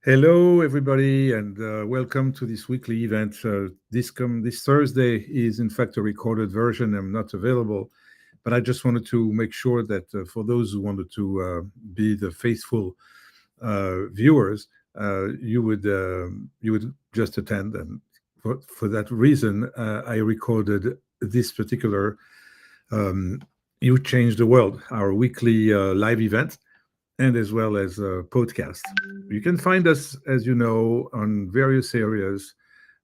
Hello, everybody, and welcome to this weekly event. This Thursday is, in fact, a recorded version. I'm not available, but I just wanted to make sure that for those who wanted to be the faithful viewers, you would just attend. And for that reason, I recorded this particular "You Change the World," our weekly live event, and as well as a podcast. You can find us, as you know, on various areas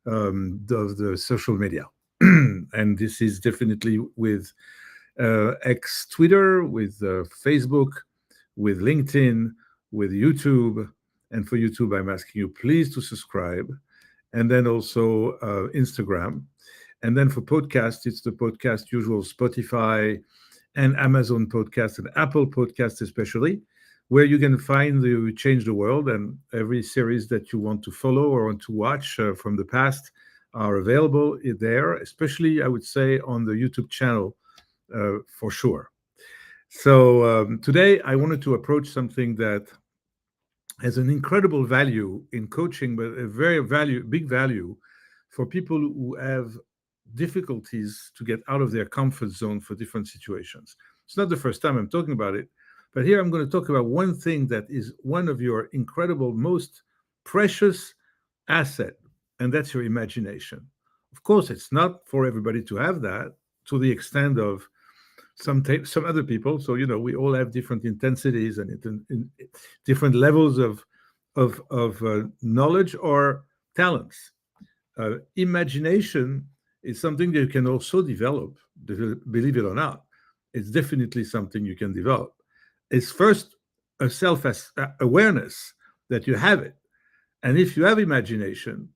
of the social media. And this is definitely with X Twitter, with Facebook, with LinkedIn, with YouTube. And for YouTube, I'm asking you please to subscribe. And then also Instagram. And then for podcast, it's the podcast usual Spotify and Amazon podcast and Apple podcast especially, where you can find the Change the World, and every series that you want to follow or want to watch from the past are available there, especially, I would say, on the YouTube channel for sure. So today I wanted to approach something that has an incredible value in coaching, but a big value for people who have difficulties to get out of their comfort zone for different situations. It's not the first time I'm talking about it, but here I'm going to talk about one thing that is one of your incredible, most precious asset, and that's your imagination. Of course, it's not for everybody to have that to the extent of some other people. So we all have different intensities and different levels of knowledge or talents. Imagination is something that you can also develop, believe it or not. It's definitely something you can develop. It's first a self-awareness that you have it. And if you have imagination,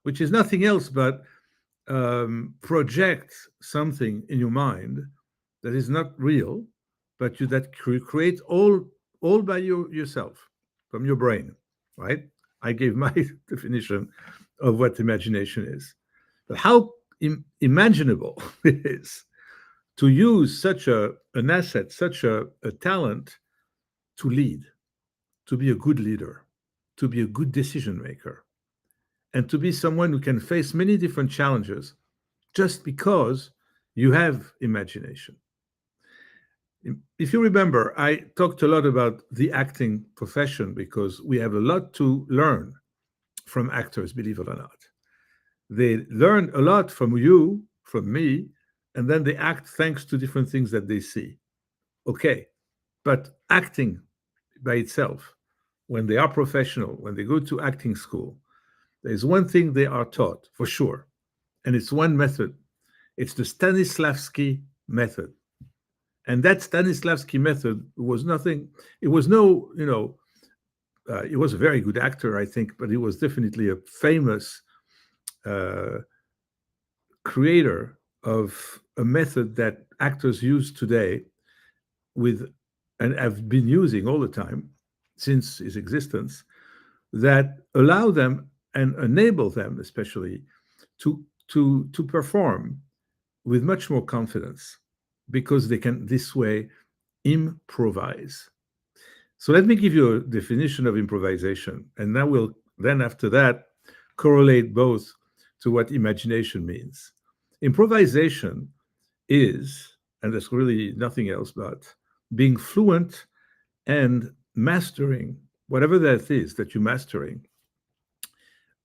which is nothing else but project something in your mind that is not real, but that you create all by yourself from your brain, right? I gave my definition of what imagination is. But how imaginable it is to use such an asset, such a talent to lead, to be a good leader, to be a good decision maker, and to be someone who can face many different challenges just because you have imagination. If you remember, I talked a lot about the acting profession because we have a lot to learn from actors, believe it or not. They learn a lot from you, from me, and then they act thanks to different things that they see. Okay, but acting by itself, when they are professional, when they go to acting school, there's one thing they are taught for sure, and it's one method. It's the Stanislavski method. And that Stanislavski method was nothing, it was no, he was a very good actor, I think, but he was definitely a famous uh, creator of a method that actors use today with and have been using all the time since his existence, that allow them and enable them especially to perform with much more confidence because they can this way improvise. So let me give you a definition of improvisation, and then we'll then after that correlate both to what imagination means. Improvisation is, and that's really nothing else but being fluent and mastering whatever that is that you're mastering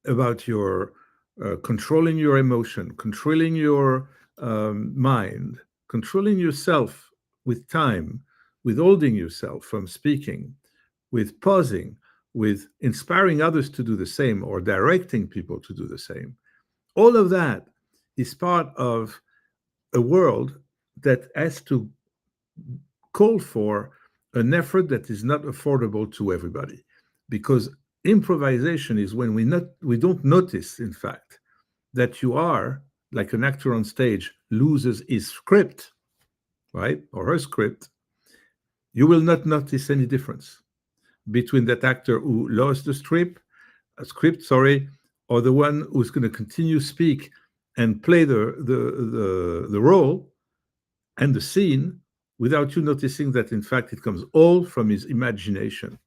about your controlling your emotion, controlling your mind, controlling yourself with time, withholding yourself from speaking, with pausing, with inspiring others to do the same or directing people to do the same. All of that is part of a world that has to call for an effort that is not affordable to everybody, because improvisation is when we don't notice, in fact, that you are like an actor on stage loses his script, right, or her script. You will not notice any difference between that actor who lost the script, sorry, or the one who's going to continue speak and play the role and the scene without you noticing that, in fact, it comes all from his imagination.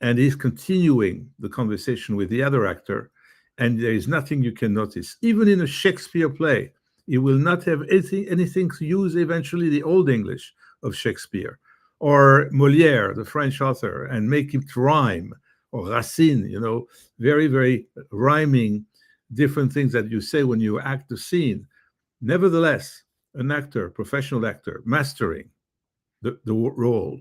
and he's continuing the conversation with the other actor, and there is nothing you can notice. Even in a Shakespeare play, you will not have anything to use eventually the Old English of Shakespeare, or Molière, the French author, and make it rhyme, or Racine, very, very rhyming different things that you say when you act the scene. Nevertheless, an actor, professional actor, mastering the role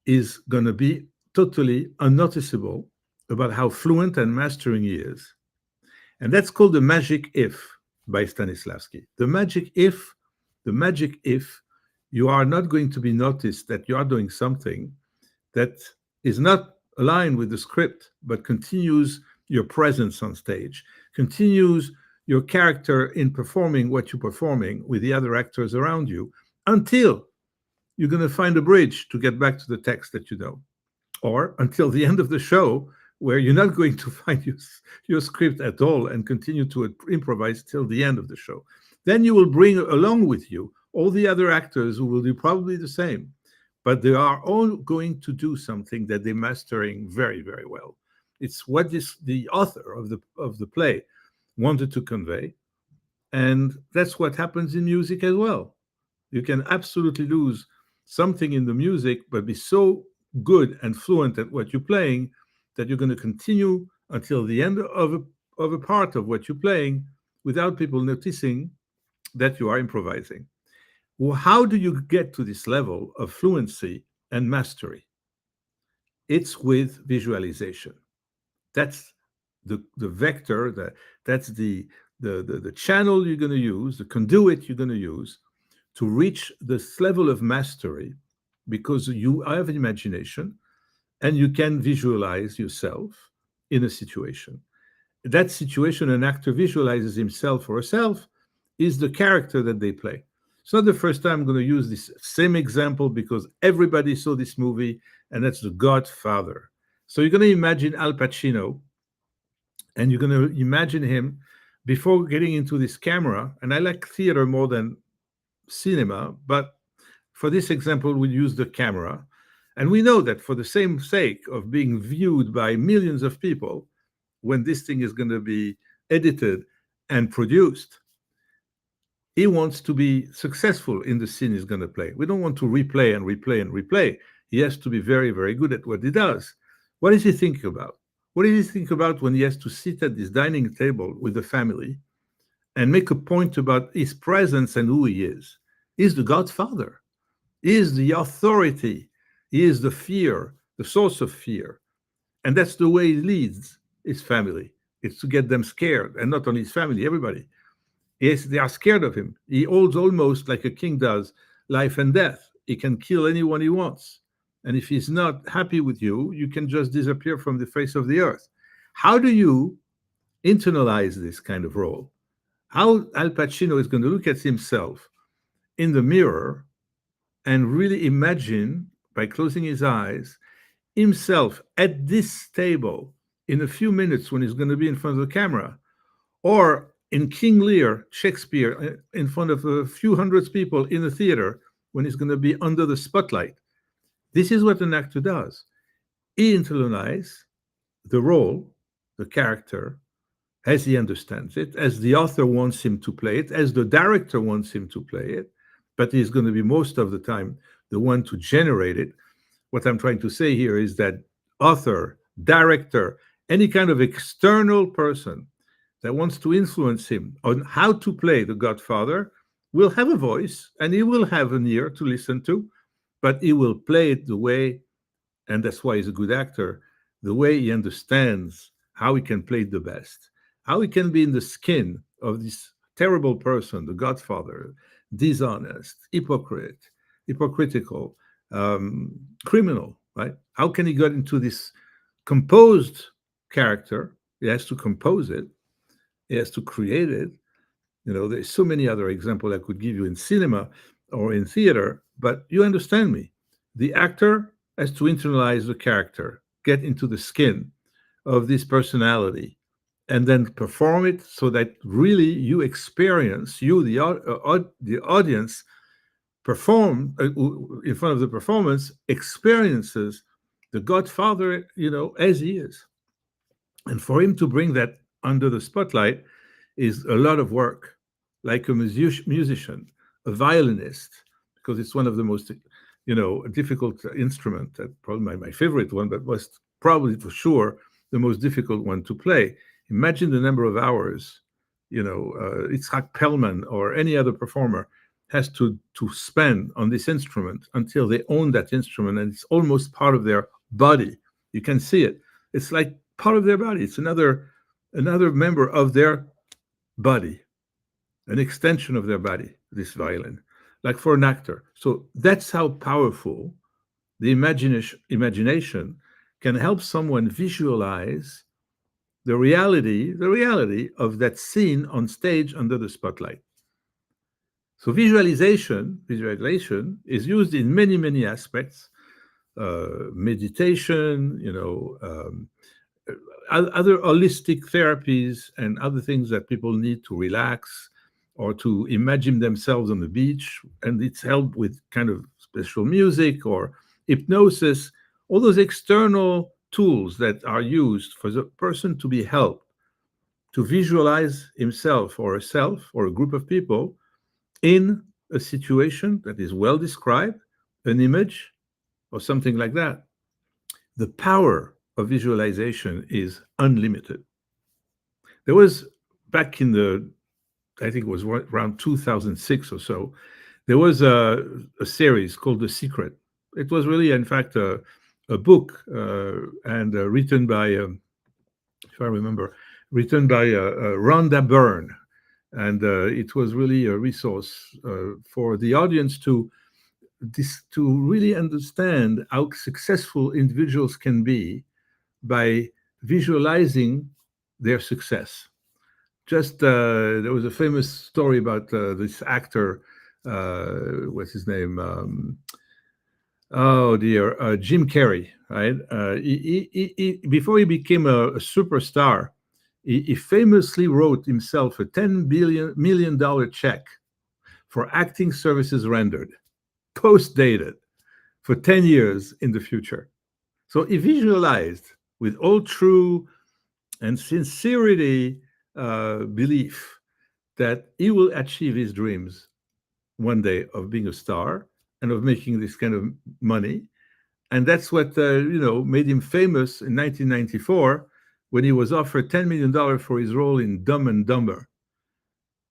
is going to be totally unnoticeable about how fluent and mastering he is. And that's called the magic if by Stanislavski. The magic if you are not going to be noticed that you are doing something that is not aligned with the script, but continues your presence on stage, continues your character in performing what you're performing with the other actors around you until you're going to find a bridge to get back to the text that you know, or until the end of the show where you're not going to find your script at all and continue to improvise till the end of the show. Then you will bring along with you all the other actors who will do probably the same, but they are all going to do something that they're mastering very, very well. It's what the author of the play wanted to convey, and that's what happens in music as well. You can absolutely lose something in the music, but be so good and fluent at what you're playing that you're going to continue until the end of a part of what you're playing without people noticing that you are improvising. Well, how do you get to this level of fluency and mastery? It's with visualization. That's the vector, that's the channel you're going to use, the conduit you're going to use to reach this level of mastery, because you have imagination and you can visualize yourself in a situation. That situation, an actor visualizes himself or herself, is the character that they play. It's not the first time I'm going to use this same example because everybody saw this movie, and that's The Godfather. So you're going to imagine Al Pacino, and you're going to imagine him before getting into this camera. And I like theater more than cinema, but for this example, we'll use the camera. And we know that for the same sake of being viewed by millions of people, when this thing is going to be edited and produced, he wants to be successful in the scene he's going to play. We don't want to replay and replay and replay. He has to be very, very good at what he does. What is he thinking about? What does he think about when he has to sit at this dining table with the family and make a point about his presence and who he is? He's the Godfather. He is the authority. He is the fear, the source of fear. And that's the way he leads his family. It's to get them scared, and not only his family, everybody. Yes, they are scared of him. He holds, almost like a king does, life and death. He can kill anyone he wants. And if he's not happy with you, you can just disappear from the face of the earth. How do you internalize this kind of role? How Al Pacino is going to look at himself in the mirror and really imagine, by closing his eyes, himself at this table in a few minutes when he's going to be in front of the camera, or in King Lear, Shakespeare, in front of a few hundred people in the theater when he's going to be under the spotlight. This is what an actor does. He internalizes the role, the character, as he understands it, as the author wants him to play it, as the director wants him to play it, but he's going to be most of the time the one to generate it. What I'm trying to say here is that author, director, any kind of external person that wants to influence him on how to play the Godfather will have a voice and he will have an ear to listen to, but he will play it the way, and that's why he's a good actor, the way he understands how he can play it the best, how he can be in the skin of this terrible person, the Godfather, dishonest, hypocritical, criminal, right? How can he get into this composed character? He has to compose it. He has to create it. There's so many other examples I could give you in cinema or in theater, but you understand me. The actor has to internalize the character, get into the skin of this personality, and then perform it so that really you experience, the audience, perform in front of the performance, experiences the godfather, as he is. And for him to bring that under the spotlight is a lot of work, like a musician, a violinist, because it's one of the most, difficult instrument. Probably my favorite one, but was probably for sure the most difficult one to play. Imagine the number of hours, Itzhak Perlman or any other performer has to spend on this instrument until they own that instrument, and it's almost part of their body. You can see it. It's like part of their body. It's another member of their body, an extension of their body, this violin, like for an actor. So that's how powerful the imagination can help someone visualize the reality of that scene on stage under the spotlight. So visualization is used in many, many aspects. Meditation, other holistic therapies and other things that people need to relax or to imagine themselves on the beach. And it's helped with kind of special music or hypnosis, all those external tools that are used for the person to be helped to visualize himself or herself or a group of people in a situation that is well described, an image or something like that. The power of visualization is unlimited. There was back in I think it was around 2006 or so, there was a series called The Secret. It was really, in fact, a book and written by, if I remember, written by Rhonda Byrne. And it was really a resource for the audience to really understand how successful individuals can be by visualizing their success. Just there was a famous story about this actor, what's his name? Oh dear, Jim Carrey, right? Before he became a superstar, he famously wrote himself a $10 million check for acting services rendered, post-dated, for 10 years in the future. So he visualized with all true and sincerity belief that he will achieve his dreams one day of being a star and of making this kind of money. And that's what made him famous in 1994 when he was offered $10 million for his role in Dumb and Dumber.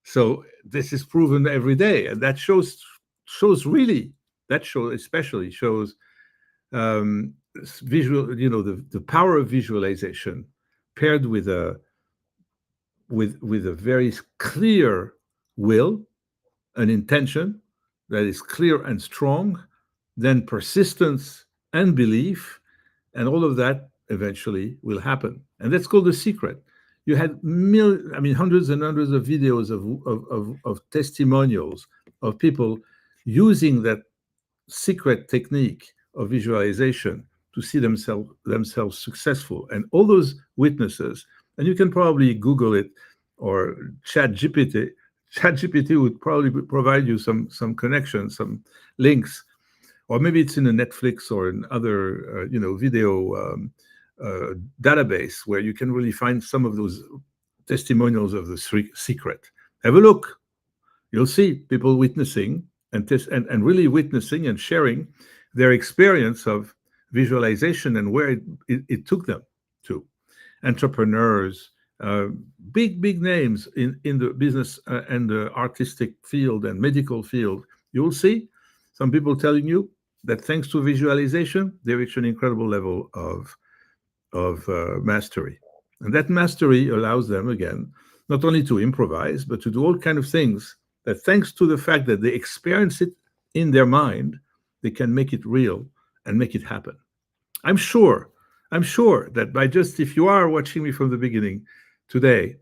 So this is proven every day, and that shows really, that show especially shows visual, the power of visualization paired with a very clear will, an intention that is clear and strong, then persistence and belief, and all of that eventually will happen. And that's called The Secret. You had hundreds and hundreds of videos of testimonials of people using that secret technique of visualization to see themselves successful. And all those witnesses, and you can probably Google it or ChatGPT. ChatGPT would probably provide you some connections, some links, or maybe it's in a Netflix or in other video database where you can really find some of those testimonials of the secret. Have a look. You'll see people witnessing and really witnessing and sharing their experience of visualization and where it took them to. Entrepreneurs, big names in the business and the artistic field and medical field. You'll see some people telling you that thanks to visualization, they reach an incredible level of mastery. And that mastery allows them, again, not only to improvise, but to do all kinds of things that thanks to the fact that they experience it in their mind, they can make it real and make it happen. I'm sure that if you are watching me from the beginning today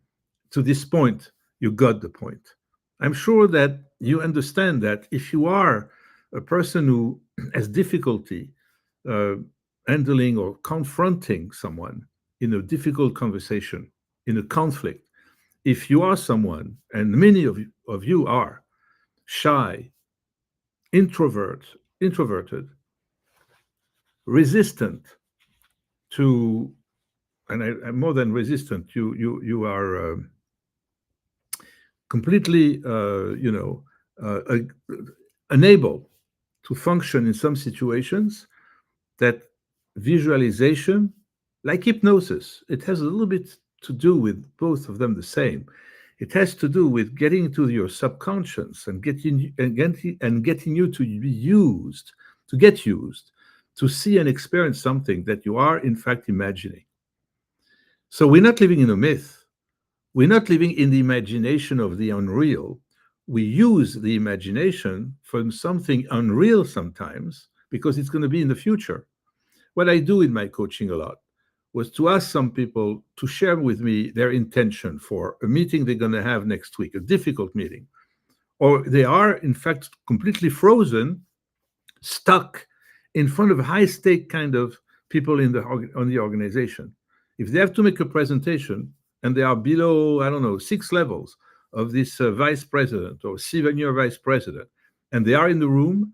to this point, you got the point. I'm sure that you understand that if you are a person who has difficulty handling or confronting someone in a difficult conversation, in a conflict, if you are someone, and many of you are, shy, introverted, resistant to, and I'm more than resistant. You are completely, unable to function in some situations, that visualization, like hypnosis, it has a little bit to do with both of them the same. It has to do with getting to your subconscious and getting you to be used, to get used, to see and experience something that you are in fact imagining. So we're not living in a myth. We're not living in the imagination of the unreal. We use the imagination from something unreal sometimes because it's going to be in the future. What I do in my coaching a lot was to ask some people to share with me their intention for a meeting they're going to have next week, a difficult meeting, or they are in fact completely frozen, stuck in front of high stake kind of people on the organization. If they have to make a presentation and they are below, I don't know, 6 levels of this vice president or senior vice president, and they are in the room,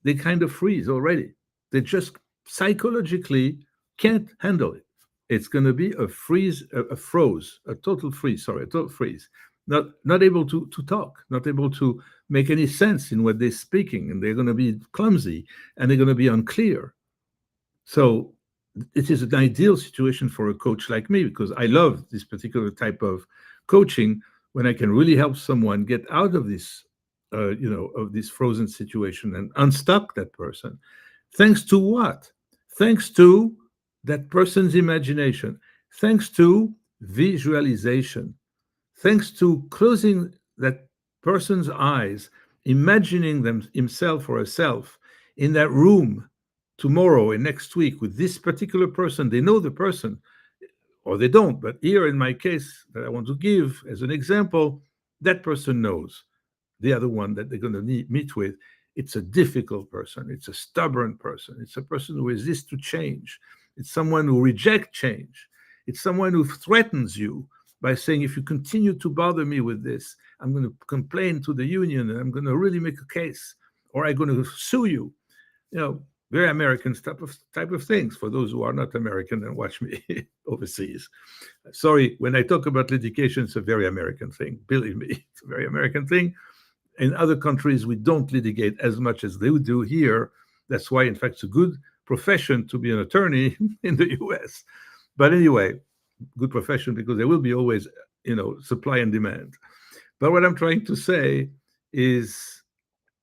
they kind of freeze already. They just psychologically can't handle it. It's going to be a freeze, a froze, a total freeze. Sorry, a total freeze. Not able to talk, not able to make any sense in what they're speaking, and they're going to be clumsy and they're going to be unclear. So it is an ideal situation for a coach like me because I love this particular type of coaching when I can really help someone get out of this, of this frozen situation and unstuck that person. Thanks to what? Thanks to that person's imagination. Thanks to visualization. Thanks to closing that person's eyes, imagining them himself or herself in that room tomorrow and next week with this particular person. They know the person or they don't. But here in my case that I want to give as an example, that person knows the other one that they're going to meet with. It's a difficult person. It's a stubborn person. It's a person who resists to change. It's someone who rejects change. It's someone who threatens you by saying, if you continue to bother me with this, I'm going to complain to the union and I'm going to really make a case, or I'm going to sue you. Very American type of things for those who are not American and watch me overseas. Sorry, when I talk about litigation, it's a very American thing. Believe me, it's a very American thing. In other countries, we don't litigate as much as they do here. That's why, in fact, it's a good profession to be an attorney in the US. But anyway, good profession because there will be always, supply and demand. But what I'm trying to say is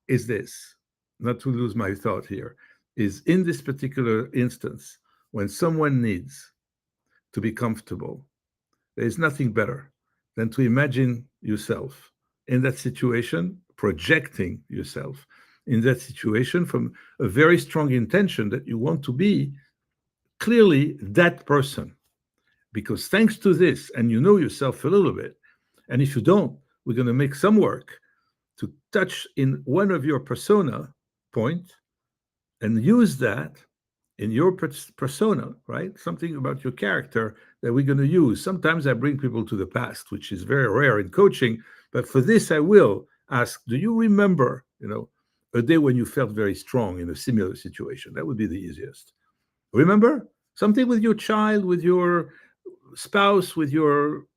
this, not to lose my thought here, is in this particular instance, when someone needs to be comfortable, there is nothing better than to imagine yourself in that situation, projecting yourself in that situation from a very strong intention that you want to be clearly that person. Because thanks to this, and you know yourself a little bit, and if you don't, we're going to make some work to touch in one of your persona point and use that in your persona, right? Something about your character that we're going to use. Sometimes I bring people to the past, which is very rare in coaching, but for this I will ask, do you remember, a day when you felt very strong in a similar situation? That would be the easiest. Remember something with your child, with your spouse, with your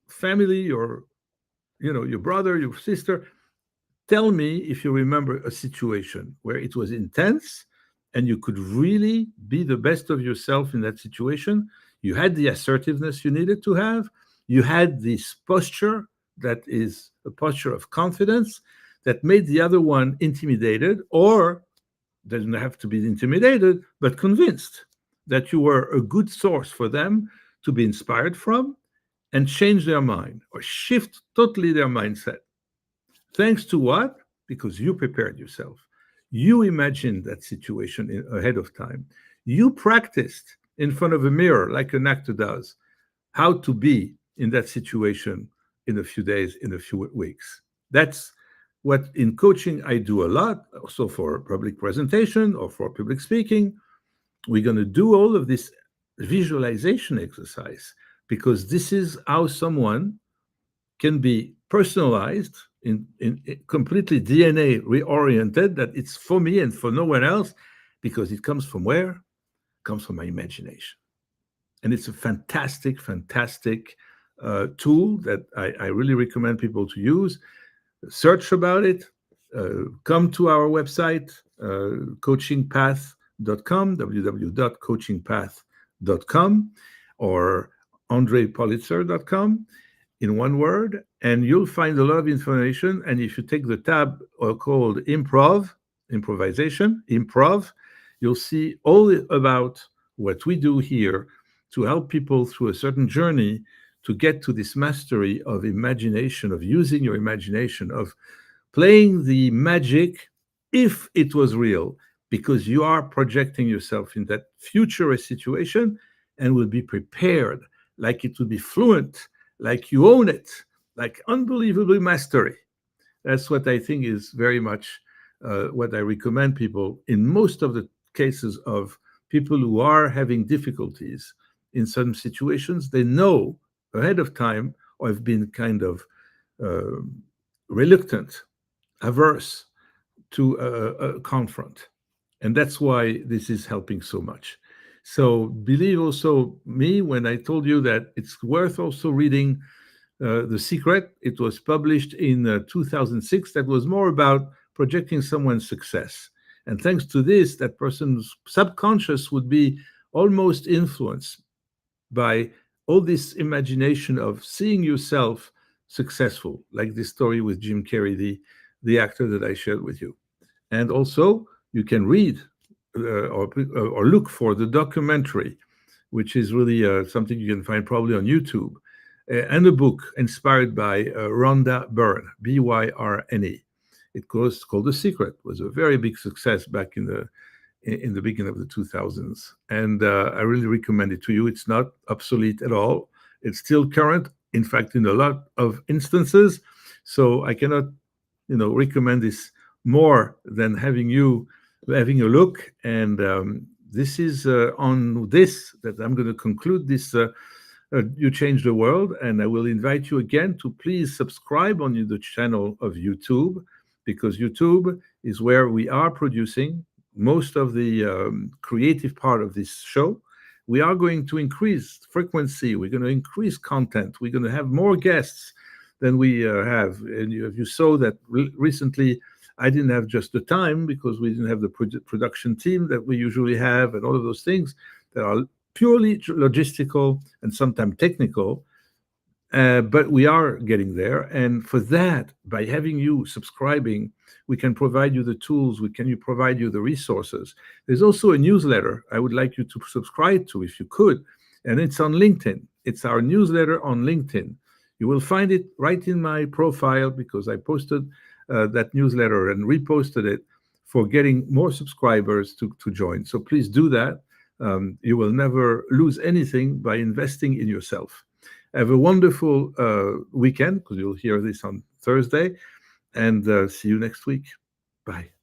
family, your brother, your sister. Tell me if you remember a situation where it was intense and you could really be the best of yourself in that situation. You had the assertiveness you needed to have. You had this posture that is a posture of confidence that made the other one intimidated, or doesn't have to be intimidated, but convinced that you were a good source for them to be inspired from and change their mind or shift totally their mindset. Thanks to what? Because you prepared yourself. You imagined that situation ahead of time. You practiced in front of a mirror, like an actor does, how to be in that situation in a few days, in a few weeks. That's what in coaching I do a lot, also for public presentation or for public speaking. We're going to do all of this visualization exercise because this is how someone can be personalized in completely DNA reoriented, that it's for me and for no one else, because it comes from where? It comes from my imagination. and it's a fantastic, fantastic tool that I really recommend people to use. Search about it. Come to our website, coachingpath.com, www.coachingpath.com, or andrepulitzer.com in one word, and you'll find a lot of information. And if you take the tab called improvisation, improv, you'll see all about what we do here to help people through a certain journey to get to this mastery of imagination, of using your imagination, of playing the magic if it was real, because you are projecting yourself in that future situation and will be prepared like it will be fluent, like you own it, like unbelievably mastery. That's what I think is very much what I recommend people in most of the cases of people who are having difficulties in some situations. They know ahead of time or have been kind of uh, reluctant, averse to confront. And that's why this is helping so much. So believe also me when I told you that it's worth also reading The Secret. It was published in 2006. That was more about projecting someone's success. And thanks to this, that person's subconscious would be almost influenced by all this imagination of seeing yourself successful, like this story with Jim Carrey, the actor that I shared with you. And also, you can read or look for the documentary, which is really something you can find probably on YouTube, and a book inspired by Rhonda Byrne, Byrne. It goes called The Secret. It was a very big success back in the beginning of the 2000s, and I really recommend it to you. It's not obsolete at all. It's still current, in fact, in a lot of instances. So I cannot, recommend this more than having a look. And this is on this that I'm going to conclude this. You Change the World, and I will invite you again to please subscribe on the channel of YouTube, because YouTube is where we are producing most of the creative part of this show. We are going to increase frequency. We're going to increase content. We're going to have more guests than we have. And you saw that recently I didn't have just the time because we didn't have the production team that we usually have, and all of those things that are purely logistical and sometimes technical. But we are getting there. And for that, by having you subscribing, we can provide you the tools, provide you the resources. There's also a newsletter I would like you to subscribe to if you could. And it's on LinkedIn. It's our newsletter on LinkedIn. You will find it right in my profile because I posted that newsletter and reposted it for getting more subscribers to join. So please do that. You will never lose anything by investing in yourself. Have a wonderful weekend, because you'll hear this on Thursday, and see you next week. Bye.